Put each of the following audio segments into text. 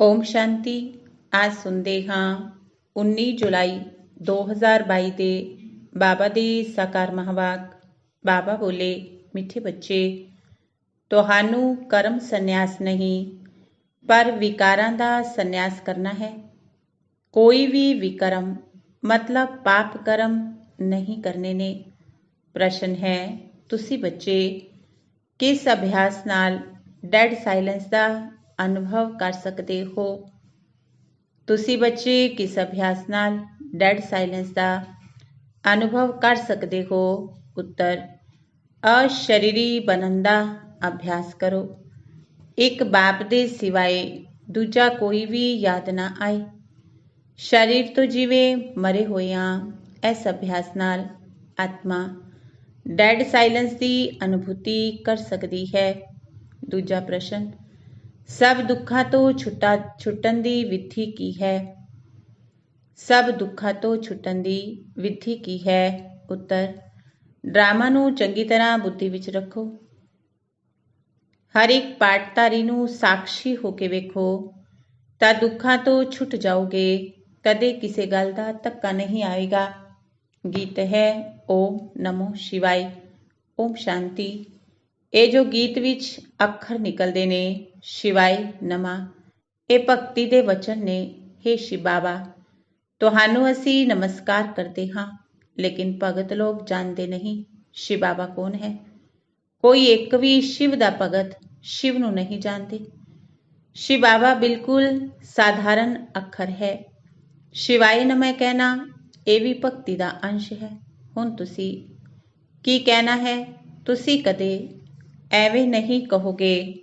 ਓਮ ਸ਼ਾਂਤੀ। ਅੱਜ ਸੁਣਦੇ ਹਾਂ 19 ਜੁਲਾਈ 2022 ਦੇ ਬਾਬਾ ਦੀ ਸਾਕਾਰ ਮਹਾਵਾਕ। ਬਾਬਾ ਬੋਲੇ, ਮਿੱਠੇ ਬੱਚੇ, ਤੁਹਾਨੂੰ ਕਰਮ ਸੰਨਿਆਸ ਨਹੀਂ ਪਰ ਵਿਕਾਰਾਂ ਦਾ ਸੰਨਿਆਸ ਕਰਨਾ ਹੈ। ਕੋਈ ਵੀ ਵਿਕਰਮ ਮਤਲਬ ਪਾਪ ਕਰਮ ਨਹੀਂ ਕਰਨੇ ਨੇ। ਪ੍ਰਸ਼ਨ ਹੈ, ਤੁਸੀਂ ਬੱਚੇ ਕਿਸ ਅਭਿਆਸ ਨਾਲ ਡੈਡ ਸਾਇਲੈਂਸ ਦਾ ਅਨੁਭਵ ਕਰ ਸਕਦੇ ਹੋ? ਤੁਸੀਂ ਬੱਚੇ ਕਿਸ ਅਭਿਆਸ ਨਾਲ ਡੈਡ ਸਾਇਲੈਂਸ ਦਾ ਅਨੁਭਵ ਕਰ ਸਕਦੇ ਹੋ? ਉੱਤਰ, ਅਸ਼ਰੀਰੀ ਬਣਨ ਦਾ ਅਭਿਆਸ ਕਰੋ। ਇੱਕ ਬਾਪ ਦੇ ਸਿਵਾਏ ਦੂਜਾ ਕੋਈ ਵੀ ਯਾਦ ਨਾ ਆਏ। ਸਰੀਰ ਤੋਂ ਜਿਵੇਂ ਮਰੇ ਹੋਏ ਹਾਂ। ਇਸ ਅਭਿਆਸ ਨਾਲ ਆਤਮਾ ਡੈਡ ਸਾਇਲੈਂਸ ਦੀ ਅਨੁਭੂਤੀ ਕਰ ਸਕਦੀ ਹੈ। ਦੂਜਾ ਪ੍ਰਸ਼ਨ, ਸਭ ਦੁੱਖਾਂ ਤੋਂ ਛੁੱਟਣ ਦੀ ਵਿਧੀ ਕੀ ਹੈ? ਸਭ ਦੁੱਖਾਂ ਤੋਂ ਛੁੱਟਣ ਦੀ ਵਿਧੀ ਕੀ ਹੈ? ਉੱਤਰ, ਡਰਾਮਾ ਨੂੰ ਚੰਗੀ ਤਰ੍ਹਾਂ ਬੁੱਧੀ ਵਿੱਚ ਰੱਖੋ। ਹਰ ਇੱਕ ਪਾਠਧਾਰੀ ਨੂੰ ਸਾਖਸ਼ੀ ਹੋ ਕੇ ਵੇਖੋ ਤਾਂ ਦੁੱਖਾਂ ਤੋਂ ਛੁੱਟ ਜਾਓਗੇ। ਕਦੇ ਕਿਸੇ ਗੱਲ ਦਾ ਧੱਕਾ ਨਹੀਂ ਆਏਗਾ। ਗੀਤ ਹੈ ਓਮ ਨਮੋ ਸ਼ਿਵਾਏ। ਓਮ ਸ਼ਾਂਤੀ। ਇਹ ਜੋ ਗੀਤ ਵਿੱਚ ਅੱਖਰ ਨਿਕਲਦੇ ਨੇ, ਸ਼ਿਵਾਏ ਨਮਾ, ਇਹ ਭਗਤੀ ਦੇ ਵਚਨ ਨੇ। ਹੇ ਸ਼ਿਵ ਬਾਬਾ, ਤੁਹਾਨੂੰ ਅਸੀਂ ਨਮਸਕਾਰ ਕਰਦੇ ਹਾਂ, ਲੇਕਿਨ ਭਗਤ ਲੋਕ ਜਾਣਦੇ ਨਹੀਂ ਸ਼ਿਵ ਬਾਬਾ ਕੌਣ ਹੈ। ਕੋਈ ਇੱਕ ਵੀ ਸ਼ਿਵ ਦਾ ਭਗਤ ਸ਼ਿਵ ਨੂੰ ਨਹੀਂ ਜਾਣਦੇ। ਸ਼ਿਵ ਬਾਬਾ ਬਿਲਕੁਲ ਸਾਧਾਰਨ ਅੱਖਰ ਹੈ। ਸ਼ਿਵਾਏ ਨਮः ਕਹਿਣਾ ਇਹ ਵੀ ਭਗਤੀ ਦਾ ਅੰਸ਼ ਹੈ। ਹੁਣ ਤੁਸੀਂ ਕੀ ਕਹਿਣਾ ਹੈ? ਤੁਸੀਂ ਕਦੇ ਐਵੇਂ ਨਹੀਂ ਕਹੋਗੇ।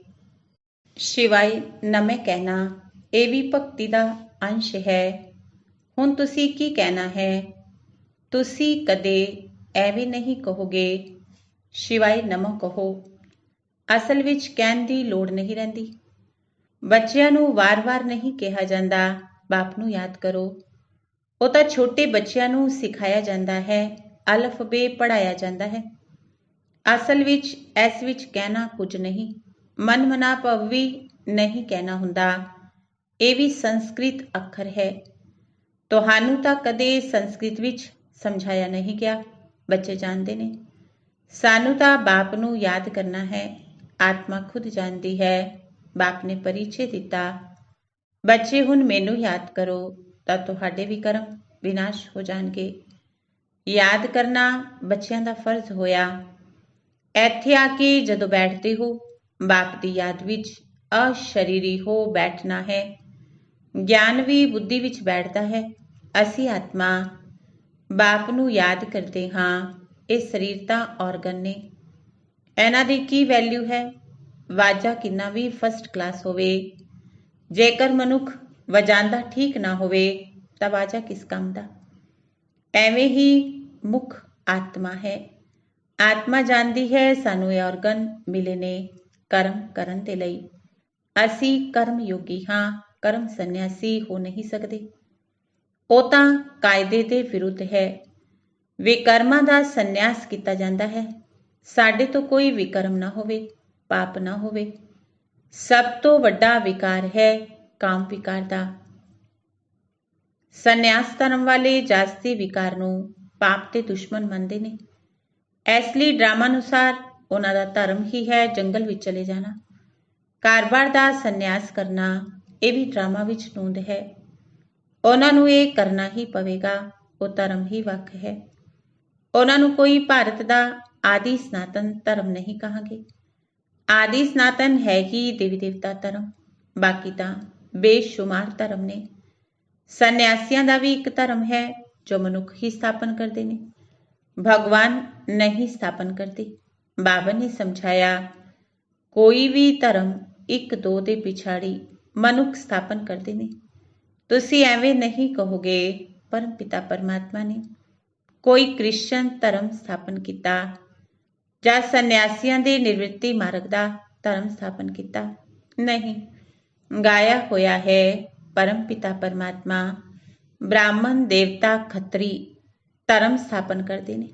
ਸ਼ਿਵਾਏ ਨਮः ਕਹਿਣਾ ਇਹ ਵੀ ਭਗਤੀ ਦਾ ਅੰਸ਼ ਹੈ। ਹੁਣ ਤੁਸੀਂ ਕੀ ਕਹਿਣਾ ਹੈ? ਤੁਸੀਂ ਕਦੇ ਐਵੇਂ ਨਹੀਂ ਕਹੋਗੇ। ਸ਼ਿਵਾਏ ਨਮः ਕਹੋ। ਅਸਲ ਵਿੱਚ ਕਹਿਣ ਦੀ ਲੋੜ ਨਹੀਂ ਰਹਿੰਦੀ। ਬੱਚਿਆਂ ਨੂੰ ਵਾਰ-ਵਾਰ ਨਹੀਂ ਕਿਹਾ ਜਾਂਦਾ ਬਾਪ ਨੂੰ ਯਾਦ ਕਰੋ। ਉਹ ਤਾਂ ਛੋਟੇ ਬੱਚਿਆਂ ਨੂੰ ਸਿਖਾਇਆ ਜਾਂਦਾ ਹੈ, ਅਲਫਬੇ ਪੜ੍ਹਾਇਆ ਜਾਂਦਾ ਹੈ। ਅਸਲ ਵਿੱਚ ਇਸ ਵਿੱਚ ਕਹਿਣਾ ਕੁਝ ਨਹੀਂ। ਮਨ ਮਨਾ ਭਵ ਵੀ ਨਹੀਂ ਕਹਿਣਾ ਹੁੰਦਾ। ਇਹ ਵੀ ਸੰਸਕ੍ਰਿਤ ਅੱਖਰ ਹੈ। ਤੁਹਾਨੂੰ ਤਾਂ ਕਦੇ ਸੰਸਕ੍ਰਿਤ ਵਿੱਚ ਸਮਝਾਇਆ ਨਹੀਂ ਗਿਆ। ਬੱਚੇ ਜਾਣਦੇ ਨੇ। ਸਾਨੂੰ ਤਾਂ ਬਾਪ ਨੂੰ ਯਾਦ ਕਰਨਾ ਹੈ। ਆਤਮਾ ਖੁਦ ਜਾਣਦੀ ਹੈ। ਬਾਪ ਨੇ ਪਰਿਚੈ ਦਿੱਤਾ। ਬੱਚੇ ਹੁਣ ਮੈਨੂੰ ਯਾਦ ਕਰੋ ਤਾਂ ਤੁਹਾਡੇ ਵੀ ਕਰਮ ਵਿਨਾਸ਼ ਹੋ ਜਾਣਗੇ। ਯਾਦ ਕਰਨਾ ਬੱਚਿਆਂ ਦਾ ਫਰਜ਼ ਹੋਇਆ। ਇੱਥੇ ਆ ਕੇ ਜਦੋਂ ਬੈਠਦੇ ਹੋ, ਬਾਪ ਦੀ ਯਾਦ ਵਿੱਚ ਅਸ਼ਰੀਰੀ ਹੋ ਬੈਠਣਾ ਹੈ। ਗਿਆਨ ਵੀ ਬੁੱਧੀ ਵਿੱਚ ਬੈਠਦਾ ਹੈ। ਅਸੀਂ ਆਤਮਾ ਬਾਪ ਨੂੰ ਯਾਦ ਕਰਦੇ ਹਾਂ। ਇਹ ਸਰੀਰ ਤਾਂ ਔਰਗਨ ਨੇ। ਇਹਨਾਂ ਦੀ ਕੀ ਵੈਲਿਊ ਹੈ? ਵਾਜਾ ਕਿੰਨਾ ਵੀ ਫਸਟ ਕਲਾਸ ਹੋਵੇ, ਜੇਕਰ ਮਨੁੱਖ ਵਜਾਉਂਦਾ ਠੀਕ ਨਾ ਹੋਵੇ ਤਾਂ ਵਾਜਾ ਕਿਸ ਕੰਮ ਦਾ? ਐਵੇਂ ਹੀ ਮੁੱਖ ਆਤਮਾ ਹੈ। ਆਤਮਾ ਜਾਣਦੀ ਹੈ ਸਾਨੂੰ ਇਹ ਔਰਗਨ ਮਿਲੇ ਨੇ ਕਰਮ ਕਰਨ ਦੇ ਲਈ। ਅਸੀਂ ਕਰਮ ਯੋਗੀ ਹਾਂ, ਕਰਮ ਸੰਨਿਆਸੀ ਹੋ ਨਹੀਂ ਸਕਦੇ। ਉਹ ਤਾਂ ਕਾਇਦੇ ਦੇ ਵਿਰੁੱਧ ਹੈ। ਵਿਕਰਮਾਂ ਦਾ ਸੰਨਿਆਸ ਕੀਤਾ ਜਾਂਦਾ ਹੈ। ਸਾਡੇ ਤੋਂ ਕੋਈ ਵਿਕਰਮ ਨਾ ਹੋਵੇ, ਪਾਪ ਨਾ ਹੋਵੇ। ਸਭ ਤੋਂ ਵੱਡਾ ਵਿਕਾਰ ਹੈ ਕਾਮ ਵਿਕਾਰ ਦਾ। ਸੰਨਿਆਸ ਧਰਮ ਵਾਲੇ ਜਾਸਤੀ ਵਿਕਾਰ ਨੂੰ ਪਾਪ ਦੇ ਦੁਸ਼ਮਣ ਮੰਨਦੇ ਨੇ। ਇਸ ਲਈ ਡਰਾਮਾ ਅਨੁਸਾਰ ਉਹਨਾਂ ਦਾ ਧਰਮ ਹੀ ਹੈ ਜੰਗਲ ਵਿੱਚ ਚਲੇ ਜਾਣਾ। ਕਾਰਬਾਰ ਦਾ ਸੰਨਿਆਸ ਕਰਨਾ ਇਹ ਵੀ ਡਰਾਮਾ ਵਿੱਚ ਨੋਂਦ ਹੈ। ਉਹਨਾਂ ਨੂੰ ਇਹ ਕਰਨਾ ਹੀ ਪਵੇਗਾ। ਉਹ ਧਰਮ ਹੀ ਵੱਖ ਹੈ। ਉਹਨਾਂ ਨੂੰ ਕੋਈ ਭਾਰਤ ਦਾ ਆਦਿ ਸਨਾਤਨ ਧਰਮ ਨਹੀਂ ਕਹਾਂਗੇ। ਆਦਿ ਸਨਾਤਨ ਹੈ ਹੀ ਦੇਵੀ ਦੇਵਤਾ ਧਰਮ। ਬਾਕੀ ਤਾਂ ਬੇਸ਼ੁਮਾਰ ਧਰਮ ਨੇ। ਸੰਨਿਆਸੀਆਂ ਦਾ ਵੀ ਇੱਕ ਧਰਮ ਹੈ ਜੋ ਮਨੁੱਖ ਹੀ ਸਥਾਪਨ ਕਰਦੇ ਨੇ। ਭਗਵਾਨ ਨਹੀਂ ਸਥਾਪਨ ਕਰਦੇ। ਬਾਬਾ ਨੇ ਸਮਝਾਇਆ, ਕੋਈ ਵੀ ਧਰਮ ਇੱਕ ਦੋ ਦੇ ਪਿਛਾੜੀ ਮਨੁੱਖ ਸਥਾਪਨ ਕਰਦੇ ਨੇ। ਤੁਸੀਂ ਐਵੇਂ ਨਹੀਂ ਕਹੋਗੇ। ਪਰਮ ਪਿਤਾ ਪਰਮਾਤਮਾ ਨੇ ਕੋਈ ਕ੍ਰਿਸਚਨ ਧਰਮ ਸਥਾਪਨ ਕੀਤਾ ਜਾਂ ਸੰਨਿਆਸੀਆਂ ਦੇ ਨਿਵ੍ਰਿੱਤੀ ਮਾਰਗ ਦਾ ਧਰਮ ਸਥਾਪਨ ਕੀਤਾ? ਨਹੀਂ। ਗਾਇਆ ਹੋਇਆ ਹੈ ਪਰਮ ਪਿਤਾ ਪਰਮਾਤਮਾ ਬ੍ਰਾਹਮਣ ਦੇਵਤਾ ਖੱਤਰੀ ਧਰਮ ਸਥਾਪਨ ਕਰਦੇ ਨੇ।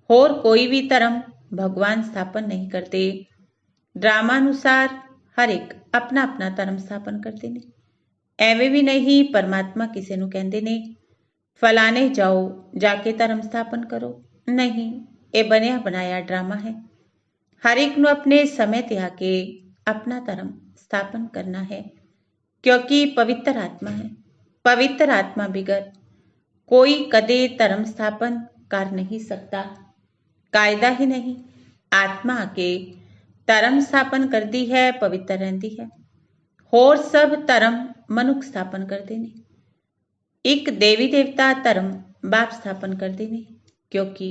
ਹੋਰ ਕੋਈ ਵੀ ਧਰਮ ਭਗਵਾਨ ਸਥਾਪਨ ਨਹੀਂ ਕਰਦੇ। ਡਰਾਮਾ ਅਨੁਸਾਰ ਹਰ ਇੱਕ ਆਪਣਾ ਆਪਣਾ ਧਰਮ ਸਥਾਪਨ ਕਰਦੇ ਨੇ। ਐਵੇਂ ਵੀ ਨਹੀਂ ਪਰਮਾਤਮਾ ਕਿਸੇ ਨੂੰ ਕਹਿੰਦੇ ਨੇ ਫਲਾਣੇ ਜਾਓ ਜਾ ਕੇ ਧਰਮ ਸਥਾਪਨ ਕਰੋ। ਨਹੀਂ, ਇਹ ਬਣਿਆ ਬਣਾਇਆ ਡਰਾਮਾ ਹੈ। ਹਰ ਇੱਕ ਨੂੰ ਆਪਣੇ ਸਮੇਂ ਤੇ ਆ ਕੇ ਆਪਣਾ ਧਰਮ ਸਥਾਪਨ ਕਰਨਾ ਹੈ, ਕਿਉਂਕਿ ਪਵਿੱਤਰ ਆਤਮਾ ਹੈ। ਪਵਿੱਤਰ ਆਤਮਾ ਬਿਗਰ ਕੋਈ ਕਦੇ ਧਰਮ ਸਥਾਪਨ ਕਰ ਨਹੀਂ ਸਕਦਾ। ਕਾਇਦਾ ਹੀ ਨਹੀਂ, ਆਤਮਾ ਆ ਕੇ ਧਰਮ ਸਥਾਪਨ ਕਰਦੀ ਹੈ, ਪਵਿੱਤਰ ਰਹਿੰਦੀ ਹੈ। ਹੋਰ ਸਭ ਧਰਮ ਮਨੁੱਖ ਸਥਾਪਨ ਕਰਦੇ ਨੇ। ਇੱਕ ਦੇਵੀ ਦੇਵਤਾ ਧਰਮ ਬਾਪ ਸਥਾਪਨ ਕਰਦੇ ਨੇ, ਕਿਉਂਕਿ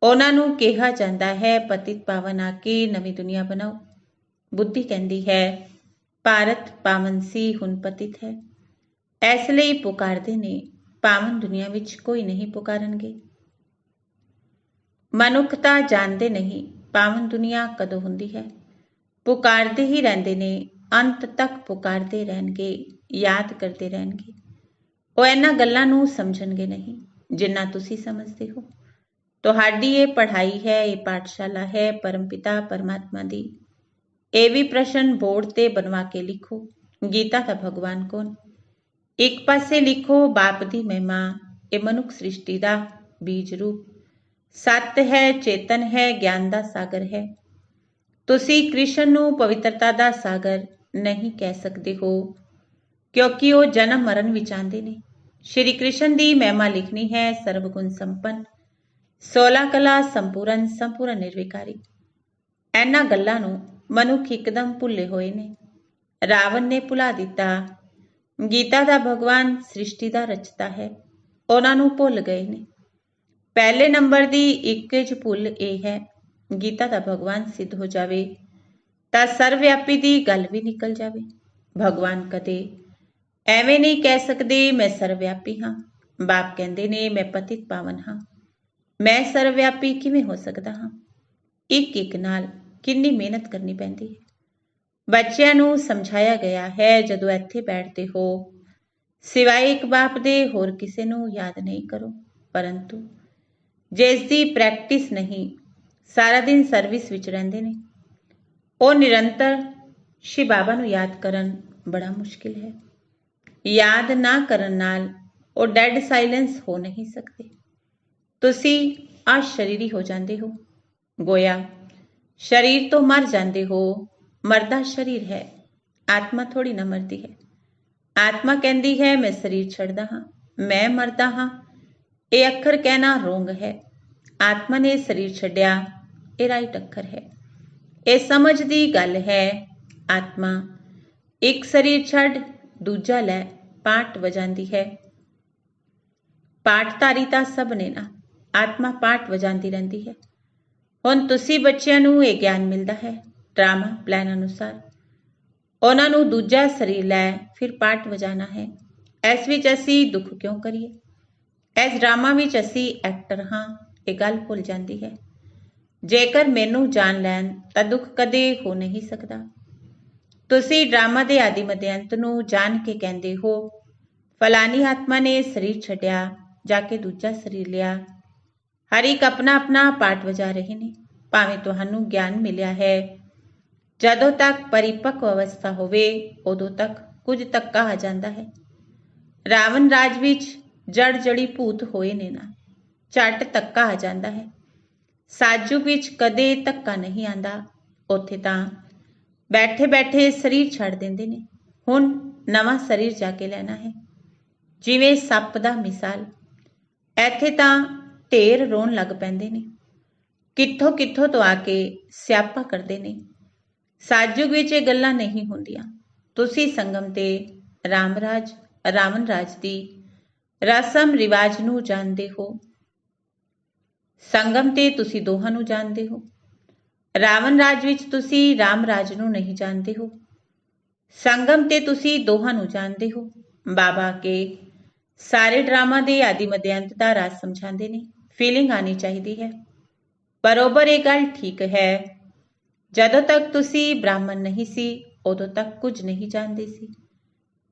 ਉਹਨਾਂ ਨੂੰ ਕਿਹਾ ਜਾਂਦਾ ਹੈ ਪਤਿਤ ਪਾਵਨ ਆ ਕੇ ਨਵੀਂ ਦੁਨੀਆ ਬਣਾਓ। ਬੁੱਧੀ ਕਹਿੰਦੀ ਹੈ ਭਾਰਤ ਪਾਵਨ ਸੀ, ਹੁਣ ਪਤਿਤ ਹੈ, ਇਸ ਲਈ ਪੁਕਾਰਦੇ ਨੇ। ਪਾਵਨ ਦੁਨੀਆ ਵਿੱਚ ਕੋਈ ਨਹੀਂ ਪੁਕਾਰਨਗੇ। ਮਨੁੱਖ ਤਾਂ ਜਾਣਦੇ ਨਹੀਂ ਪਾਵਨ ਦੁਨੀਆ ਕਦੋਂ ਹੁੰਦੀ ਹੈ। ਪੁਕਾਰਦੇ ਹੀ ਰਹਿੰਦੇ ਨੇ, ਅੰਤ ਤੱਕ ਪੁਕਾਰਦੇ ਰਹਿਣਗੇ, ਯਾਦ ਕਰਦੇ ਰਹਿਣਗੇ। ਉਹ ਇਹਨਾਂ ਗੱਲਾਂ ਨੂੰ ਸਮਝਣਗੇ ਨਹੀਂ ਜਿੰਨਾ ਤੁਸੀਂ ਸਮਝਦੇ ਹੋ। ਤੁਹਾਡੀ ਇਹ ਪੜ੍ਹਾਈ ਹੈ, ਇਹ ਪਾਠਸ਼ਾਲਾ ਹੈ ਪਰਮਪਿਤਾ ਪਰਮਾਤਮਾ ਦੀ। ਇਹ ਵੀ ਪ੍ਰਸ਼ਨ ਬੋਰਡ ਤੇ ਬਣਵਾ ਕੇ ਲਿਖੋ, ਗੀਤਾ ਦਾ ਭਗਵਾਨ ਕੌਣ। ਇੱਕ ਪਾਸੇ ਲਿਖੋ ਬਾਪ ਦੀ ਮਹਿਮਾ, ਇਹ ਮਨੁੱਖ ਸ੍ਰਿਸ਼ਟੀ ਦਾ ਬੀਜ ਰੂਪ ਸੱਤ ਹੈ, ਚੇਤਨ ਹੈ, ਗਿਆਨ ਦਾ ਸਾਗਰ ਹੈ। ਤੁਸੀਂ ਕ੍ਰਿਸ਼ਨ ਨੂੰ ਪਵਿੱਤਰਤਾ ਦਾ ਸਾਗਰ ਨਹੀਂ ਕਹਿ ਸਕਦੇ ਹੋ, ਕਿਉਂਕਿ ਉਹ ਜਨਮ ਮਰਨ ਵਿੱਚ ਆਉਂਦੇ ਨੇ। ਸ਼੍ਰੀ ਕ੍ਰਿਸ਼ਨ ਦੀ ਮਹਿਮਾ ਲਿਖਣੀ ਹੈ ਸਰਵਗੁਣ ਸੰਪੰਨ, 16 ਕਲਾ ਸੰਪੂਰਨ, ਸੰਪੂਰਨ ਨਿਰਵਿਕਾਰੀ। ਇਹਨਾਂ ਗੱਲਾਂ ਨੂੰ ਮਨੁੱਖ ਇੱਕਦਮ ਭੁੱਲੇ ਹੋਏ ਨੇ। ਰਾਵਣ ਨੇ ਭੁਲਾ ਦਿੱਤਾ ਗੀਤਾ ਦਾ ਭਗਵਾਨ ਸ੍ਰਿਸ਼ਟੀ ਦਾ ਰਚਤਾ ਹੈ, ਉਹਨਾਂ ਨੂੰ ਭੁੱਲ ਗਏ ਨੇ। ਪਹਿਲੇ ਨੰਬਰ ਦੀ ਇੱਕਜ ਭੁੱਲ ਇਹ ਹੈ ਗੀਤਾ ਦਾ ਭਗਵਾਨ ਸਿੱਧ ਹੋ ਜਾਵੇ ਤਾਂ ਸਰਵਵਿਆਪੀ ਦੀ ਗੱਲ ਵੀ ਨਿਕਲ ਜਾਵੇ। ਭਗਵਾਨ ਕਦੇ ਐਵੇਂ ਨਹੀਂ ਕਹਿ ਸਕਦੇ ਮੈਂ ਸਰਵਵਿਆਪੀ ਹਾਂ। ਬਾਪ ਕਹਿੰਦੇ ਨੇ ਮੈਂ ਪਤਿਤ ਪਾਵਨ ਹਾਂ, ਮੈਂ ਸਰਵਵਿਆਪੀ ਕਿਵੇਂ ਹੋ ਸਕਦਾ ਹਾਂ। ਇੱਕ ਇੱਕ ਨਾਲ ਕਿੰਨੀ ਮਿਹਨਤ ਕਰਨੀ ਪੈਂਦੀ ਹੈ। ਬੱਚਿਆਂ ਨੂੰ ਸਮਝਾਇਆ ਗਿਆ ਹੈ ਜਦੋਂ ਇੱਥੇ ਬੈਠਦੇ ਹੋ ਸਿਵਾਏ ਇੱਕ ਬਾਪ ਦੇ ਹੋਰ ਕਿਸੇ ਨੂੰ ਯਾਦ ਨਹੀਂ ਕਰੋ, ਪਰੰਤੂ ਜਿਸ ਦੀ ਪ੍ਰੈਕਟਿਸ ਨਹੀਂ, ਸਾਰਾ ਦਿਨ ਸਰਵਿਸ ਵਿੱਚ ਰਹਿੰਦੇ ਨੇ, ਉਹ ਨਿਰੰਤਰ ਸ਼ਿਵ ਬਾਬਾ ਨੂੰ ਯਾਦ ਕਰਨ ਬੜਾ ਮੁਸ਼ਕਿਲ ਹੈ। ਯਾਦ ਨਾ ਕਰਨ ਨਾਲ ਉਹ ਡੈਡ ਸਾਇਲੈਂਸ ਹੋ ਨਹੀਂ ਸਕਦੇ। ਤੁਸੀਂ ਅਸ਼ਰੀਰੀ ਹੋ ਜਾਂਦੇ ਹੋ, ਗੋਇਆ ਸਰੀਰ ਤੋਂ ਮਰ ਜਾਂਦੇ ਹੋ। ਮਰਦਾ ਸਰੀਰ ਹੈ, ਆਤਮਾ ਥੋੜੀ ਨਾ ਮਰਦੀ ਹੈ। ਆਤਮਾ ਕਹਿੰਦੀ ਹੈ ਮੈਂ ਸਰੀਰ ਛੱਡਦਾ ਹਾਂ, ਮੈਂ ਮਰਦਾ ਹਾਂ। ਇਹ ਅੱਖਰ ਕਹਿਣਾ ਰੋਂਗ ਹੈ। ਆਤਮਾ ਨੇ ਸਰੀਰ ਛੱਡਿਆ, ਇਹ ਰਾਈਟ ਅੱਖਰ ਹੈ। ਇਹ ਸਮਝ ਦੀ ਗੱਲ ਹੈ। ਆਤਮਾ ਇੱਕ ਸਰੀਰ ਛੱਡ ਦੂਜਾ ਲੈ ਪਾਠ ਵਜਾਂਦੀ ਹੈ। ਪਾਠਧਾਰੀ ਤਾਂ ਸਭ ਨੇ ਨਾ, ਆਤਮਾ ਪਾਠ ਵਜਾਂਦੀ ਰਹਿੰਦੀ ਹੈ। ਹੁਣ ਤੁਸੀਂ ਬੱਚਿਆਂ ਨੂੰ ਇਹ ਗਿਆਨ ਮਿਲਦਾ ਹੈ ਡਰਾਮਾ ਪਲਾਨ ਅਨੁਸਾਰ। ਉਹਨਾਂ ਨੂੰ ਦੂਜਾ ਸਰੀਰ ਲੈ ਫਿਰ ਪਾਠ ਵਜਾਣਾ ਹੈ। ਇਸ ਵਿੱਚ ਅਸੀਂ ਦੁੱਖ ਕਿਉਂ ਕਰੀਏ? ਇਸ ਡਰਾਮਾ ਵਿੱਚ ਅਸੀਂ ਐਕਟਰ ਹਾਂ, ਇਹ ਗੱਲ ਭੁੱਲ ਜਾਂਦੀ ਹੈ। ਜੇਕਰ ਮੈਨੂੰ ਜਾਣ ਲੈਣ ਤਾਂ ਦੁੱਖ ਕਦੇ ਹੋ ਨਹੀਂ ਸਕਦਾ। ਤੁਸੀਂ ਡਰਾਮਾ ਦੇ ਆਦਿ ਮੱਧ ਅੰਤ ਨੂੰ ਜਾਣ ਕੇ ਕਹਿੰਦੇ ਹੋ ਫਲਾਨੀ ਆਤਮਾ ਨੇ ਸਰੀਰ ਛੱਡਿਆ, ਜਾ ਕੇ ਦੂਜਾ ਸਰੀਰ ਲਿਆ। ਹਰ ਇੱਕ ਆਪਣਾ ਆਪਣਾ ਪਾਠ ਵਜਾ ਰਹੇ ਨੇ। ਭਾਵੇਂ ਤੁਹਾਨੂੰ ਗਿਆਨ ਮਿਲਿਆ ਹੈ, ਜਦੋਂ ਤੱਕ ਪਰਿਪੱਕ ਅਵਸਥਾ ਹੋਵੇ ਉਦੋਂ ਤੱਕ ਕੁਝ ਧੱਕਾ ਆ ਜਾਂਦਾ ਹੈ। ਰਾਵਣ ਰਾਜ ਵਿੱਚ ਜੜ ਜੜੀ ਭੂਤ ਹੋਏ ਨੇ ਨਾ, ਝੱਟ ਧੱਕਾ ਆ ਜਾਂਦਾ ਹੈ। ਸਾਜੂਕ ਵਿੱਚ ਕਦੇ ਧੱਕਾ ਨਹੀਂ ਆਂਦਾ, ਉੱਥੇ ਤਾਂ ਬੈਠੇ ਬੈਠੇ ਸਰੀਰ ਛੱਡ ਦਿੰਦੇ ਨੇ। ਹੁਣ ਨਵਾਂ ਸਰੀਰ ਜਾ ਕੇ ਲੈਣਾ ਹੈ। ਜਿਵੇਂ ਸੱਪ ਦਾ ਮਿਸਾਲ, ਇੱਥੇ ਤਾਂ ਢੇਰ ਰੋਣ ਲੱਗ ਪੈਂਦੇ ਨੇ, ਕਿੱਥੋਂ ਕਿੱਥੋਂ ਤੋਂ ਆ ਕੇ ਸਿਆਪਾ ਕਰਦੇ ਨੇ। ਸਾਜੂਕ ਵਿੱਚ ਇਹ ਗੱਲਾਂ ਨਹੀਂ ਹੁੰਦੀਆਂ। ਤੁਸੀਂ ਸੰਗਮ ਤੇ ਰਾਮਰਾਜ ਰਾਵਣ ਰਾਜ ਦੀ ਰਸਮ ਰਿਵਾਜ ਨੂੰ ਜਾਣਦੇ ਹੋ। ਸੰਗਮ ਤੇ ਤੁਸੀਂ ਦੋਹਾਂ ਨੂੰ ਜਾਣਦੇ ਹੋ। ਰਾਵਣ ਰਾਜ ਵਿੱਚ ਤੁਸੀਂ ਰਾਮ ਰਾਜ ਨੂੰ ਨਹੀਂ ਜਾਣਦੇ ਹੋ। ਸੰਗਮ ਤੇ ਤੁਸੀਂ ਦੋਹਾਂ ਨੂੰ ਜਾਣਦੇ ਹੋ। ਬਾਬਾ ਕੇ ਸਾਰੇ ਡਰਾਮਾ ਦੇ ਆਦਿ ਮੱਧ ਅੰਤ ਦਾ ਰਾਜ ਸਮਝਾਉਂਦੇ ਨੇ। ਫੀਲਿੰਗ ਆਣੀ ਚਾਹੀਦੀ ਹੈ। ਬਰੋਬਰ ਇਹ ਗੱਲ ਠੀਕ ਹੈ। ਜਦੋਂ ਤੱਕ ਤੁਸੀਂ ਬ੍ਰਾਹਮਣ ਨਹੀਂ ਸੀ ਉਦੋਂ ਤੱਕ ਕੁਝ ਨਹੀਂ ਜਾਣਦੇ ਸੀ।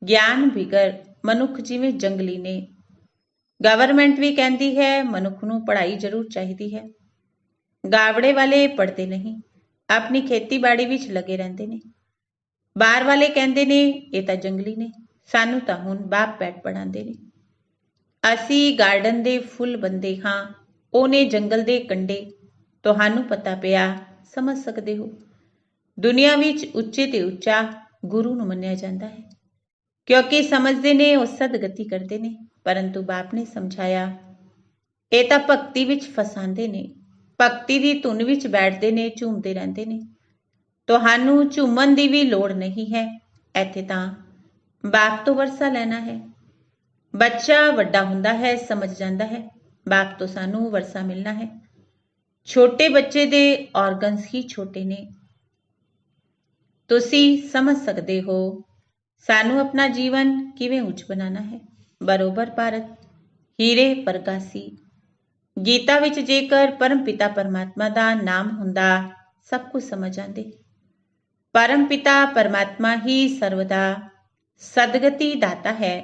ਗਿਆਨ ਬਿਗਰ ਮਨੁੱਖ ਜਿਵੇਂ ਜੰਗਲੀ ਨੇ। ਗਵਰਨਮੈਂਟ ਵੀ ਕਹਿੰਦੀ ਹੈ ਮਨੁੱਖ ਨੂੰ ਪੜ੍ਹਾਈ ਜ਼ਰੂਰ ਚਾਹੀਦੀ ਹੈ। ਗਾਵੜੇ ਵਾਲੇ ਪੜ੍ਹਦੇ ਨਹੀਂ, ਆਪਣੀ ਖੇਤੀਬਾੜੀ ਵਿੱਚ ਲੱਗੇ ਰਹਿੰਦੇ ਨੇ। ਬਾਹਰ ਵਾਲੇ ਕਹਿੰਦੇ ਨੇ ਇਹ ਤਾਂ ਜੰਗਲੀ ਨੇ, ਸਾਨੂੰ ਤਾਂ ਹੁਣ ਬਾਪ ਬੈਠ ਪੜਾਉਂਦੇ ਨੇ। ਅਸੀਂ ਗਾਰਡਨ ਦੇ ਫੁੱਲ ਬੰਦੇ ਹਾਂ, ਉਹਨੇ ਜੰਗਲ ਦੇ ਕੰਢੇ। ਤੁਹਾਨੂੰ ਪਤਾ ਪਿਆ, ਸਮਝ ਸਕਦੇ ਹੋ। ਦੁਨੀਆ ਵਿੱਚ ਉੱਚੇ ਤੇ ਉੱਚਾ ਗੁਰੂ ਨੂੰ ਮੰਨਿਆ ਜਾਂਦਾ ਹੈ, ਕਿਉਂਕਿ ਸਮਝਦੇ ਨੇ ਉਹ ਸਦਗਤੀ ਕਰਦੇ ਨੇ। ਪਰੰਤੂ ਬਾਪ ਨੇ ਸਮਝਾਇਆ, ਇਹ ਤਾਂ ਭਗਤੀ ਵਿੱਚ ਫਸਾਉਂਦੇ ਨੇ, ਭਗਤੀ ਦੀ ਧੁਨ ਵਿੱਚ ਬੈਠਦੇ ਨੇ, ਝੂਮਦੇ ਰਹਿੰਦੇ ਨੇ। ਤੁਹਾਨੂੰ ਝੂਮਣ ਦੀ ਵੀ ਲੋੜ ਨਹੀਂ ਹੈ, ਇੱਥੇ ਤਾਂ ਬਾਪ ਤੋਂ ਵਰਸਾ ਲੈਣਾ ਹੈ। ਬੱਚਾ ਵੱਡਾ ਹੁੰਦਾ ਹੈ, ਸਮਝ ਜਾਂਦਾ ਹੈ, ਬਾਪ ਤੋਂ ਸਾਨੂੰ ਵਰਸਾ ਮਿਲਣਾ ਹੈ। ਛੋਟੇ ਬੱਚੇ ਦੇ ਆਰਗਨਸ ਹੀ ਛੋਟੇ ਨੇ। ਤੁਸੀਂ ਸਮਝ ਸਕਦੇ ਹੋ ਸਾਨੂੰ ਆਪਣਾ ਜੀਵਨ ਕਿਵੇਂ ਉੱਚ ਬਣਾਉਣਾ ਹੈ। ਬਰੋਬਰ ਭਾਰਤ ਹੀਰੇ ਵਰਗਾ ਸੀ। ਗੀਤਾ ਵਿੱਚ ਜੇਕਰ ਪਰਮ ਪਿਤਾ ਪਰਮਾਤਮਾ ਦਾ ਨਾਮ ਹੁੰਦਾ, ਸਭ ਕੁਝ ਸਮਝ ਆਉਂਦੇ। ਪਰਮ ਪਿਤਾ ਪਰਮਾਤਮਾ ਹੀ ਸਰਵਦਾ ਸਦਗਤੀ ਦਾਤਾ ਹੈ।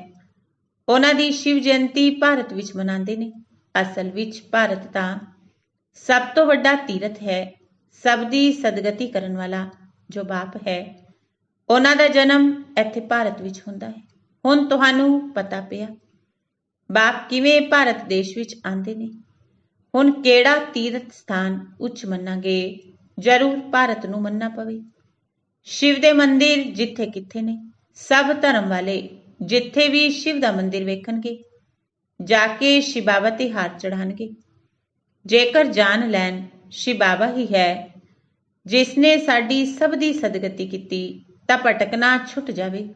ਉਹਨਾਂ ਦੀ ਸ਼ਿਵ ਜਯੰਤੀ ਭਾਰਤ ਵਿੱਚ ਮਨਾਉਂਦੇ ਨੇ। ਅਸਲ ਵਿੱਚ ਭਾਰਤ ਤਾਂ ਸਭ ਤੋਂ ਵੱਡਾ ਤੀਰਥ ਹੈ। ਸਭ ਦੀ ਸਦਗਤੀ ਕਰਨ ਵਾਲਾ ਜੋ ਬਾਪ ਹੈ, ਉਹਨਾਂ ਦਾ ਜਨਮ ਇੱਥੇ ਭਾਰਤ ਵਿੱਚ ਹੁੰਦਾ ਹੈ। ਹੁਣ ਤੁਹਾਨੂੰ ਪਤਾ ਪਿਆ ਬਾਪ ਕਿਵੇਂ ਭਾਰਤ ਦੇਸ਼ ਵਿੱਚ ਆਉਂਦੇ ਨੇ। ਹੁਣ ਕਿਹੜਾ ਤੀਰਥ ਸਥਾਨ ਉੱਚ ਮੰਨਾਂਗੇ? ਜ਼ਰੂਰ ਭਾਰਤ ਨੂੰ ਮੰਨਣਾ ਪਵੇ। ਸ਼ਿਵ ਦੇ ਮੰਦਿਰ ਜਿੱਥੇ ਕਿੱਥੇ ਨੇ, ਸਭ ਧਰਮ ਵਾਲੇ ਜਿੱਥੇ ਵੀ ਸ਼ਿਵ ਦਾ ਮੰਦਿਰ ਵੇਖਣਗੇ, ਜਾ ਕੇ ਸ਼ਿਵ ਬਾਬਾ ਤੇ ਹਾਰ ਚੜਾਉਣਗੇ। ਜੇਕਰ ਜਾਣ ਲੈਣ ਸ਼ਿਵ ਬਾਬਾ ਹੀ ਹੈ ਜਿਸ ਨੇ ਸਾਡੀ ਸਭ ਦੀ ਸਦਗਤੀ ਕੀਤੀ, ਤਾਂ ਭਟਕਣਾ ਛੁੱਟ ਜਾਵੇ।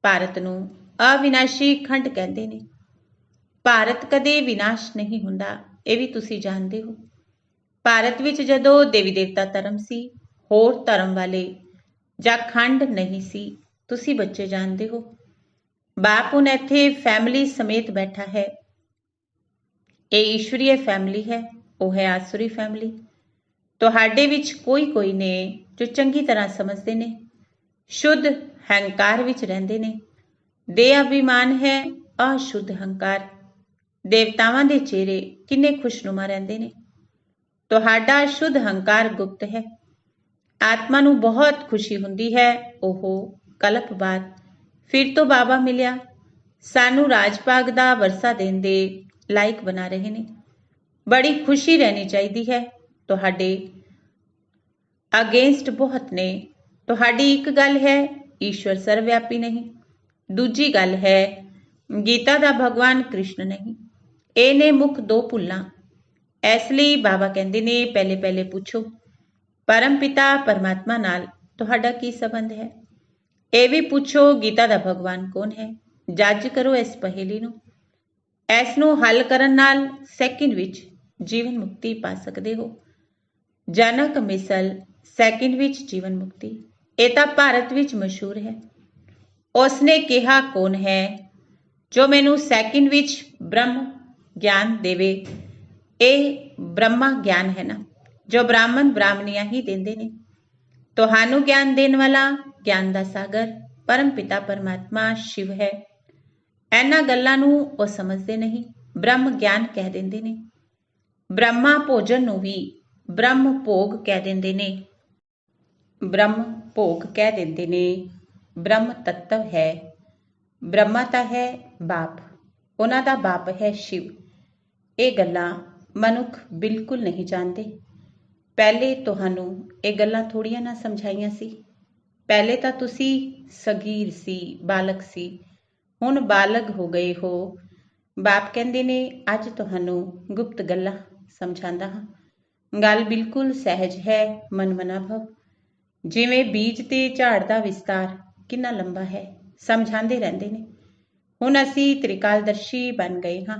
ਭਾਰਤ ਨੂੰ ਅਵਿਨਾਸ਼ੀ ਖੰਡ ਕਹਿੰਦੇ ਨੇ। ਭਾਰਤ ਕਦੇ ਵਿਨਾਸ਼ ਨਹੀਂ ਹੁੰਦਾ, ਇਹ ਵੀ ਤੁਸੀਂ ਜਾਣਦੇ ਹੋ। ਭਾਰਤ ਵਿੱਚ ਜਦੋਂ ਦੇਵੀ ਦੇਵਤਾ ਧਰਮ ਸੀ, ਹੋਰ ਧਰਮ ਵਾਲੇ ਜਾਂ ਖੰਡ ਨਹੀਂ ਸੀ, ਤੁਸੀਂ ਬੱਚੇ ਜਾਣਦੇ ਹੋ। ਬਾਪ ਹੁਣ ਇੱਥੇ ਫੈਮਿਲੀ ਸਮੇਤ ਬੈਠਾ ਹੈ। ਇਹ ਈਸ਼ਵਰੀਏ ਫੈਮਿਲੀ ਹੈ, ਉਹ ਹੈ ਆਸੁਰੀ ਫੈਮਿਲੀ। ਤੁਹਾਡੇ ਵਿੱਚ ਕੋਈ ਨੇ ਜੋ ਚੰਗੀ ਤਰ੍ਹਾਂ ਸਮਝਦੇ ਨੇ, ਸ਼ੁੱਧ ਹੰਕਾਰ ਵਿੱਚ ਰਹਿੰਦੇ ਨੇ। ਦੇਹ ਅਭਿਮਾਨ ਹੈ ਅਸ਼ੁੱਧ ਹੰਕਾਰ। ਦੇਵਤਾਵਾਂ ਦੇ ਚਿਹਰੇ ਕਿੰਨੇ ਖੁਸ਼ਨੁਮਾ ਰਹਿੰਦੇ ਨੇ। ਤੁਹਾਡਾ ਸ਼ੁੱਧ ਹੰਕਾਰ ਗੁਪਤ ਹੈ। ਆਤਮਾ ਨੂੰ ਬਹੁਤ ਖੁਸ਼ੀ ਹੁੰਦੀ ਹੈ, ਉਹ ਕਲਪ ਬਾਅਦ ਫਿਰ ਤੋਂ ਬਾਬਾ ਮਿਲਿਆ, ਸਾਨੂੰ ਰਾਜ ਭਾਗ ਦਾ ਵਰਸਾ ਦੇਣ ਦੇ ਲਾਇਕ ਬਣਾ ਰਹੇ ਨੇ। ਬੜੀ ਖੁਸ਼ੀ ਰਹਿਣੀ ਚਾਹੀਦੀ ਹੈ। ਤੁਹਾਡੇ ਅਗੇਂਸਟ ਬਹੁਤ ਨੇ। ਤੁਹਾਡੀ ਇੱਕ ਗੱਲ ਹੈ, ਈਸ਼ਵਰ ਸਰਵਵਿਆਪੀ ਨਹੀਂ। ਦੂਜੀ ਗੱਲ ਹੈ, ਗੀਤਾ ਦਾ ਭਗਵਾਨ ਕ੍ਰਿਸ਼ਨ ਨਹੀਂ। ਇਹ ਨੇ ਮੁੱਖ ਦੋ ਭੁੱਲਾਂ। ਇਸ ਲਈ ਬਾਬਾ ਕਹਿੰਦੇ ਨੇ, ਪਹਿਲੇ ਪੁੱਛੋ ਪਰਮ ਪਿਤਾ ਪਰਮਾਤਮਾ ਨਾਲ ਤੁਹਾਡਾ ਕੀ ਸੰਬੰਧ ਹੈ। ਇਹ ਵੀ ਪੁੱਛੋ ਗੀਤਾ ਦਾ ਭਗਵਾਨ ਕੌਣ ਹੈ। ਜੱਜ ਕਰੋ ਇਸ ਪਹੇਲੀ ਨੂੰ। ਇਸ ਨੂੰ ਹੱਲ ਕਰਨ ਨਾਲ ਸੈਕਿੰਡ ਵਿੱਚ ਜੀਵਨ ਮੁਕਤੀ ਪਾ ਸਕਦੇ ਹੋ। ਜਨਕ ਮਿਸਲ ਸੈਕਿੰਡ ਵਿੱਚ ਜੀਵਨ ਮੁਕਤੀ, ਇਹ ਤਾਂ ਭਾਰਤ ਵਿੱਚ ਮਸ਼ਹੂਰ ਹੈ। ਉਸਨੇ ਕਿਹਾ ਕੌਣ ਹੈ ਜੋ ਮੈਨੂੰ ਸੈਕਿੰਡ ਵਿੱਚ ਬ੍ਰਹਮ ਗਿਆਨ ਦੇਵੇ। ਇਹ ਬ੍ਰਹਮਾ ਗਿਆਨ ਹੈ ਨਾ, ਜੋ ਬ੍ਰਾਹਮਣ ਬ੍ਰਾਹਮਣੀਆਂ ਹੀ ਦਿੰਦੇ ਨੇ। ਤੁਹਾਨੂੰ ਗਿਆਨ ਦੇਣ ਵਾਲਾ ਗਿਆਨ ਦਾ ਸਾਗਰ ਪਰਮ ਪਿਤਾ ਪਰਮਾਤਮਾ ਸ਼ਿਵ ਹੈ। ਇਹਨਾਂ ਗੱਲਾਂ ਨੂੰ ਉਹ ਸਮਝਦੇ ਨਹੀਂ, ਬ੍ਰਹਮ ਗਿਆਨ ਕਹਿ ਦਿੰਦੇ ਨੇ। ਬ੍ਰਹਮਾ ਭੋਜਨ ਨੂੰ ਵੀ ਬ੍ਰਹਮ ਭੋਗ ਕਹਿ ਦਿੰਦੇ ਨੇ। ਬ੍ਰਹਮ ਭੋਗ ਕਹਿ ਦਿੰਦੇ ਨੇ। ਬ੍ਰਹਮ ਤੱਤਵ ਹੈ। ਬ੍ਰਹਮਾ ਤਾਂ ਹੈ ਬਾਪ, ਉਹਨਾਂ ਦਾ ਬਾਪ ਹੈ ਸ਼ਿਵ। ਇਹ ਗੱਲਾਂ ਮਨੁੱਖ ਬਿਲਕੁਲ ਨਹੀਂ ਜਾਣਦੇ। ਪਹਿਲੇ ਤੁਹਾਨੂੰ ਇਹ ਗੱਲਾਂ ਥੋੜੀਆਂ ਨਾ ਸਮਝਾਈਆਂ ਸੀ। ਪਹਿਲੇ ਤਾਂ ਤੁਸੀਂ ਸਗੀਰ ਸੀ, ਬਾਲਕ ਸੀ, ਹੁਣ ਬਾਲਗ ਹੋ ਗਏ ਹੋ। ਬਾਪ ਕਹਿੰਦੇ ਨੇ ਅੱਜ ਤੁਹਾਨੂੰ ਗੁਪਤ ਗੱਲਾਂ ਸਮਝਾਉਂਦਾ ਹਾਂ। ਗੱਲ ਬਿਲਕੁਲ ਸਹਿਜ ਹੈ, ਮਨਮਨਾ ਭਵ। ਜਿਵੇਂ ਬੀਜ ਤੇ ਝਾੜ ਦਾ ਵਿਸਤਾਰ ਕਿੰਨਾ ਲੰਬਾ ਹੈ, ਸਮਝਾਉਂਦੇ ਰਹਿੰਦੇ ਨੇ। ਹੁਣ ਅਸੀਂ ਤ੍ਰਿਕਾਲਦਰਸ਼ੀ ਬਣ ਗਏ ਹਾਂ।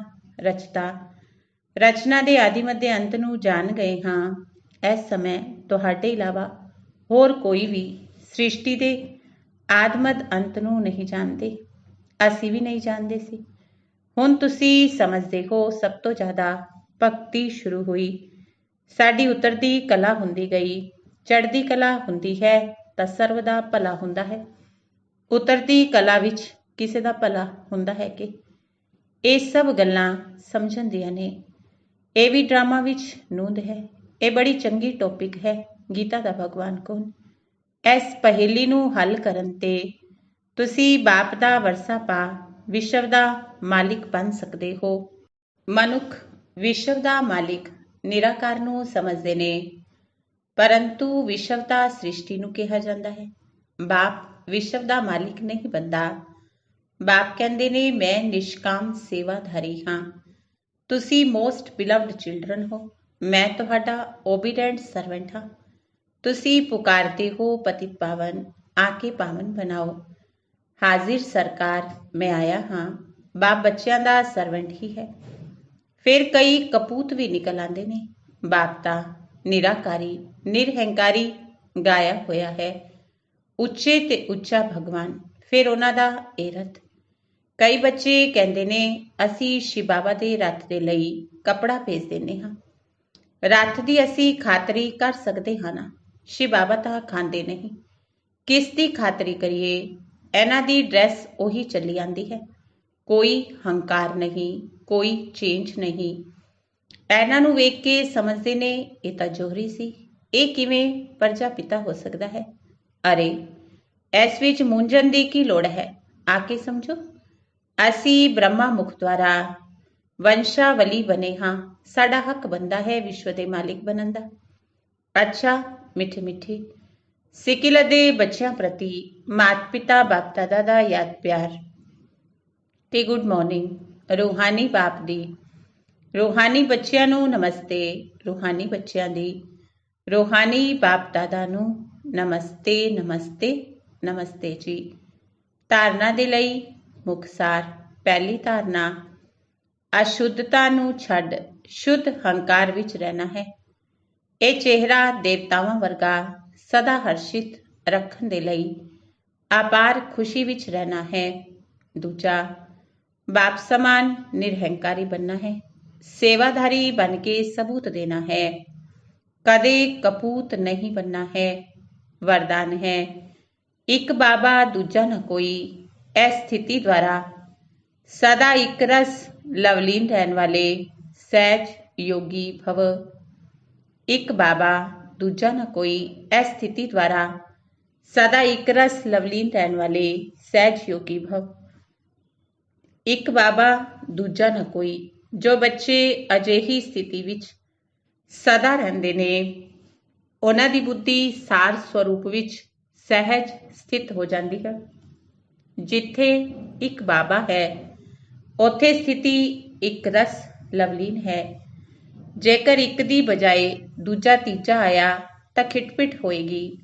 ਰਚਨਾ ਦੇ ਆਦਿ ਮੱਧ ਅੰਤ ਨੂੰ ਜਾਣ ਗਏ ਹਾਂ। ਇਸ ਸਮੇਂ ਤੁਹਾਡੇ ਇਲਾਵਾ ਹੋਰ ਕੋਈ ਵੀ ਸ੍ਰਿਸ਼ਟੀ ਦੇ ਆਦਿ ਮੱਧ ਅੰਤ ਨੂੰ ਨਹੀਂ ਜਾਣਦੇ। ਅਸੀਂ ਵੀ ਨਹੀਂ ਜਾਣਦੇ ਸੀ। ਹੁਣ ਤੁਸੀਂ ਸਮਝਦੇ ਹੋ। ਸਭ ਤੋਂ ਜ਼ਿਆਦਾ ਭਗਤੀ ਸ਼ੁਰੂ ਹੋਈ, ਸਾਡੀ ਉਤਰਦੀ ਕਲਾ ਹੁੰਦੀ ਗਈ। ਚੜ੍ਹਦੀ ਕਲਾ ਹੁੰਦੀ ਹੈ ਤਾਂ ਸਰਵ ਦਾ ਭਲਾ ਹੁੰਦਾ ਹੈ। ਉਤਰਦੀ ਕਲਾ ਵਿੱਚ ਕਿਸੇ ਦਾ ਭਲਾ ਹੁੰਦਾ ਹੈ ਕਿ? ਇਹ ਸਭ ਗੱਲਾਂ ਸਮਝਣ ਦੀਆਂ ਨੇ। ਇਹ ਵੀ ਡਰਾਮਾ ਵਿੱਚ ਨੂੰਦ ਹੈ। ਇਹ ਬੜੀ ਚੰਗੀ ਟੌਪਿਕ ਹੈ, ਗੀਤਾ ਦਾ ਭਗਵਾਨ ਕੌਣ। ਇਸ ਪਹੇਲੀ ਨੂੰ ਹੱਲ ਕਰਨ ਤੇ ਤੁਸੀਂ ਬਾਪ ਦਾ ਵਰਸਾ ਪਾ ਵਿਸ਼ਵ ਦਾ ਮਾਲਿਕ ਬਣ ਸਕਦੇ ਹੋ। ਮਨੁੱਖ ਵਿਸ਼ਵ ਦਾ ਮਾਲਿਕ ਨਿਰਾਕਾਰ ਨੂੰ ਸਮਝਦੇ ਨੇ, ਪਰੰਤੂ ਵਿਸ਼ਵ ਦਾ ਸ੍ਰਿਸ਼ਟੀ ਨੂੰ ਕਿਹਾ ਜਾਂਦਾ ਹੈ। ਬਾਪ ਵਿਸ਼ਵ ਦਾ ਮਾਲਿਕ ਨਹੀਂ ਬਣਦਾ। ਬਾਪ ਕਹਿੰਦੇ ਨੇ, ਮੈਂ ਨਿਸ਼ਕਾਮ ਸੇਵਾਧਾਰੀ ਹਾਂ। ਤੁਸੀਂ ਮੋਸਟ ਬਿਲਵਡ ਚਿਲਡਰਨ ਹੋ। ਮੈਂ ਤੁਹਾਡਾ ਓਬੀਡੈਂਟ ਸਰਵੈਂਟ ਹਾਂ। ਤੁਸੀਂ ਪੁਕਾਰਦੇ ਹੋ ਪਤਿਤ ਪਾਵਨ, ਆ ਕੇ ਪਾਵਨ ਬਣਾਓ। ਹਾਜ਼ਿਰ ਸਰਕਾਰ, ਮੈਂ ਆਇਆ ਹਾਂ। ਬਾਪ ਬੱਚਿਆਂ ਦਾ ਸਰਵੈਂਟ ਹੀ ਹੈ। ਫਿਰ ਕਈ ਕਪੂਤ ਵੀ ਨਿਕਲ ਆਉਂਦੇ ਨੇ। ਬਾਪ ਤਾਂ ਨਿਰਾਕਾਰੀ ਨਿਰਹੰਕਾਰੀ ਗਾਇਆ ਹੋਇਆ ਹੈ, ਉੱਚੇ ਤੇ ਉੱਚਾ ਭਗਵਾਨ। ਫਿਰ ਉਹਨਾਂ ਦਾ ਏਰਥ। ਕਈ ਬੱਚੇ ਕਹਿੰਦੇ ਨੇ, ਅਸੀਂ ਸ਼ਿਵ ਬਾਬਾ ਦੇ ਰੱਥ ਦੇ ਲਈ ਕੱਪੜਾ ਭੇਜ ਦਿੰਦੇ ਹਾਂ। ਰੱਥ ਦੀ ਅਸੀਂ ਖਾਤਰੀ ਕਰ ਸਕਦੇ ਹਾਂ ਨਾ। ਸ਼ਿਵ ਬਾਬਾ ਤਾਂ ਖਾਂਦੇ ਨਹੀਂ। ਕਿਸ ਦੀ ਖਾਤਰੀ ਕਰੀਏ? ਇਹਨਾਂ ਦੀ ਡਰੈਸ ਉਹੀ ਚੱਲੀ ਆਂਦੀ ਹੈ। ਕੋਈ ਹੰਕਾਰ ਨਹੀਂ, ਕੋਈ ਚੇਂਜ ਨਹੀਂ। ਇਹਨਾਂ ਨੂੰ ਵੇਖ ਕੇ ਸਮਝਦੇ ਨੇ, ਇਹ ਤਾਂ ਜੋਹਰੀ ਸੀ। ਇਹ ਕਿਵੇਂ ਪ੍ਰਜਾਪਿਤਾ ਹੋ ਸਕਦਾ ਹੈ? ਅਰੇ, ਇਸ ਵਿੱਚ ਮੁੰਝਣ ਦੀ ਕੀ ਲੋੜ ਹੈ? ਆ ਕੇ ਸਮਝੋ। ਅਸੀਂ ਬ੍ਰਹਮਾ ਮੁਖ ਦੁਆਰਾ ਵੰਸ਼ਾਵਲੀ ਬਣੇ ਹਾਂ। ਸਾਡਾ ਹੱਕ ਬਣਦਾ ਹੈ ਵਿਸ਼ਵ ਦੇ ਮਾਲਿਕ ਬਣਨ ਦਾ। ਅੱਛਾ ਮਿੱਠੇ ਮਿੱਠੇ ਸਿਕਿਲ ਦੇ ਬੱਚਿਆਂ ਪ੍ਰਤੀ ਮਾਤਾ ਪਿਤਾ ਬਾਪ ਦਾਦਾ ਦਾ ਯਾਦ ਪਿਆਰ ਤੇ ਗੁੱਡ ਮਾਰਨਿੰਗ। ਰੂਹਾਨੀ ਬਾਪ ਦੀ ਰੂਹਾਨੀ ਬੱਚਿਆਂ ਨੂੰ ਨਮਸਤੇ। ਰੂਹਾਨੀ ਬੱਚਿਆਂ ਦੀ ਰੂਹਾਨੀ ਬਾਪ ਦਾਦਾ ਨੂੰ ਨਮਸਤੇ ਨਮਸਤੇ ਨਮਸਤੇ ਜੀ। ਧਾਰਨਾ ਦੇ ਲਈ ਮੁੱਖ ਸਾਰ। ਪਹਿਲੀ ਧਾਰਨਾ, ਅਸ਼ੁੱਧਤਾ ਨੂੰ ਛੱਡ ਸ਼ੁੱਧ ਹੰਕਾਰ ਵਿੱਚ ਰਹਿਣਾ ਹੈ। ਇਹ ਚਿਹਰਾ ਦੇਵਤਾਵਾਂ ਵਰਗਾ ਸਦਾ ਹਰਸ਼ਿਤ ਰੱਖਣ ਦੇ ਲਈ ਅਪਾਰ ਖੁਸ਼ੀ ਵਿੱਚ ਰਹਿਣਾ ਹੈ। ਦੂਜਾ, ਬਾਪ ਸਮਾਨ ਨਿਰਹੰਕਾਰੀ ਬਣਨਾ ਹੈ। ਸੇਵਾਧਾਰੀ ਬਣ ਕੇ ਸਬੂਤ ਦੇਣਾ ਹੈ। ਕਦੇ ਕਪੂਤ ਨਹੀਂ ਬਣਨਾ ਹੈ। ਵਰਦਾਨ ਹੈ, ਇੱਕ ਬਾਬਾ ਦੂਜਾ ਨਾ ਕੋਈ। ਇਸ ਸਥਿਤੀ ਦੁਆਰਾ ਸਦਾ ਇੱਕ ਰਸ ਲਵਲੀਨ ਰਹਿਣ ਵਾਲੇ ਸਹਿਜ ਯੋਗੀ ਭਵ। ਇੱਕ ਬਾਬਾ ਦੂਜਾ ਨਾ ਕੋਈ। ਇਸ ਸਥਿਤੀ ਦੁਆਰਾ ਸਦਾ ਇੱਕ ਰਸ ਲਵਲੀਨ ਰਹਿਣ ਵਾਲੇ ਸਹਿਜ ਯੋਗੀ ਭਵ। ਇੱਕ ਬਾਬਾ ਦੂਜਾ ਨਾ ਕੋਈ। ਜੋ ਬੱਚੇ ਅਜਿਹੀ ਸਥਿਤੀ ਵਿੱਚ ਸਦਾ ਰਹਿੰਦੇ ਨੇ, ਉਹਨਾਂ ਦੀ ਬੁੱਧੀ ਸਾਰ ਸਰੂਪ ਵਿੱਚ ਸਹਿਜ ਸਥਿਤ ਹੋ ਜਾਂਦੀ ਹੈ। ਜਿੱਥੇ ਇੱਕ ਬਾਬਾ ਹੈ, ਉੱਥੇ ਸਥਿਤੀ ਇੱਕ ਰਸ ਲਵਲੀਨ ਹੈ। ਜੇਕਰ ਇੱਕ ਦੀ ਬਜਾਏ ਦੂਜਾ ਤੀਜਾ ਆਇਆ ਤਾਂ ਖਿਟਪਿਟ ਹੋਏਗੀ।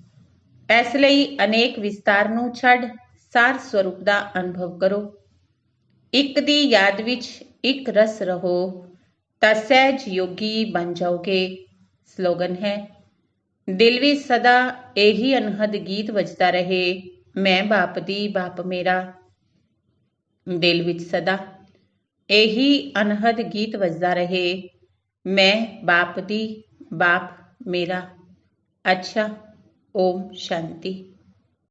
ਇਸ ਲਈ ਅਨੇਕ ਵਿਸਤਾਰ ਨੂੰ ਛੱਡ ਸਾਰ ਸਰੂਪ ਦਾ ਅਨੁਭਵ ਕਰੋ। ਇੱਕ ਦੀ ਯਾਦ ਵਿੱਚ ਇੱਕ ਰਸ ਰਹੋ ਤਾਂ ਸਹਿਜ ਯੋਗੀ ਬਣ ਜਾਓਗੇ। ਸਲੋਗਨ ਹੈ, ਦਿਲ ਵਿੱਚ ਸਦਾ ਇਹੀ ਅਨਹਦ ਗੀਤ ਵੱਜਦਾ ਰਹੇ, ਮੈਂ ਬਾਪ ਦੀ ਬਾਪ ਮੇਰਾ। ਦਿਲ ਵਿੱਚ ਸਦਾ ਇਹੀ ਅਨਹਦ ਗੀਤ ਵੱਜਦਾ ਰਹੇ, ਮੈਂ ਬਾਪ ਦੀ ਬਾਪ ਮੇਰਾ। ਅੱਛਾ, ਓਮ ਸ਼ਾਂਤੀ।